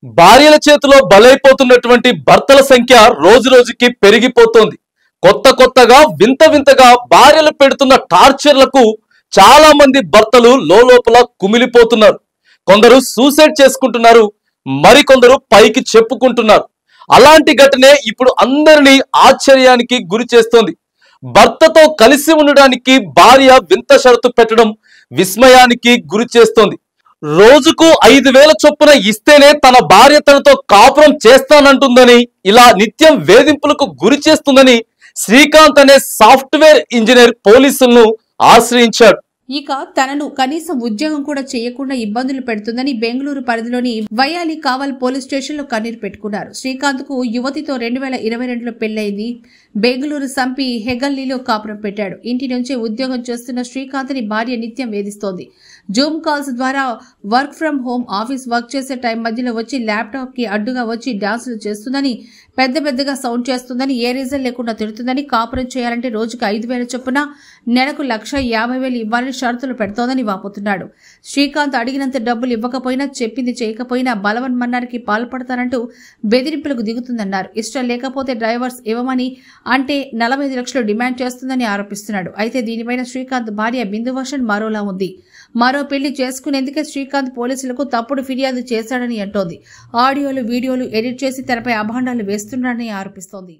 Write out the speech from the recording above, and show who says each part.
Speaker 1: భార్యల చేతిలో బలైపోతున్నటువంటి భర్తల సంఖ్య రోజు రోజుకి పెరిగిపోతోంది. కొత్తగా వింత వింతగా భార్యలు పెడుతున్న టార్చర్లకు చాలా మంది భర్తలు లోపల కుమిలిపోతున్నారు. కొందరు సూసైడ్ చేసుకుంటున్నారు, మరికొందరు పైకి చెప్పుకుంటున్నారు. అలాంటి ఘటనే ఇప్పుడు అందరినీ ఆశ్చర్యానికి గురి చేస్తోంది. భర్తతో కలిసి ఉండడానికి భార్య వింత షరతు పెట్టడం విస్మయానికి గురి చేస్తోంది. రోజుకు 5,000 చొప్పున ఇస్తేనే తన భార్య తనతో కాపురం చేస్తానంటుందని, ఇలా నిత్యం వేధింపులకు గురి చేస్తుందని శ్రీకాంత్ అనే సాఫ్ట్వేర్ ఇంజనీర్ పోలీసులను ఆశ్రయించాడు.
Speaker 2: ఇక తనను కనీసం ఉద్యోగం కూడా చేయకుండా ఇబ్బందులు పెడుతుందని బెంగళూరు పరిధిలోని వయాలి కావల్ పోలీస్ స్టేషన్ లో కన్నీరు పెట్టుకున్నారు. శ్రీకాంత్ కు యువతితో 2022లో పెళ్లైంది. బెంగళూరు సంపి హెగల్లీలో కాపురం పెట్టాడు. ఇంటి నుంచే ఉద్యోగం చేస్తున్న శ్రీకాంత్ ని భార్య నిత్యం వేధిస్తోంది. జూమ్ కాల్స్ ద్వారా work from home, office work చేసే టైం మధ్యలో వచ్చి ల్యాప్టాప్ కి అడ్డుగా వచ్చి డాన్సులు చేస్తుందని, పెద్దగా సౌండ్ చేస్తుందని, ఏ రీజన్ లేకుండా తిడుతుందని, కాపురం చేయాలంటే రోజుకు 5,000 చొప్పున నెలకు 1,50,000 ఇవ్వాలని షరతులు పెడుతోందని వాపోతున్నాడు. శ్రీకాంత్ అడిగినంత డబ్బులు ఇవ్వకపోయినా, చెప్పింది చేయకపోయినా బలవన్మన్నారికి పాల్పడతానంటూ బెదిరింపులకు దిగుతుందన్నారు. ఇష్టం లేకపోతే డ్రైవర్స్ ఇవ్వమని అంటే 45 లక్షలు డిమాండ్ చేస్తుందని ఆరోపిస్తున్నాడు. అయితే దీనిపైన శ్రీకాంత్ భార్య బిందు వర్షన్ మరోలా ఉంది. మరో పెళ్లి చేసుకునేందుకే శ్రీకాంత్ పోలీసులకు తప్పుడు ఫిర్యాదు చేశాడని అంటోంది. ఆడియోలు, వీడియోలు ఎడిట్ చేసి తనపై అభాండాలు వేస్తున్నాడని ఆరోపిస్తోంది.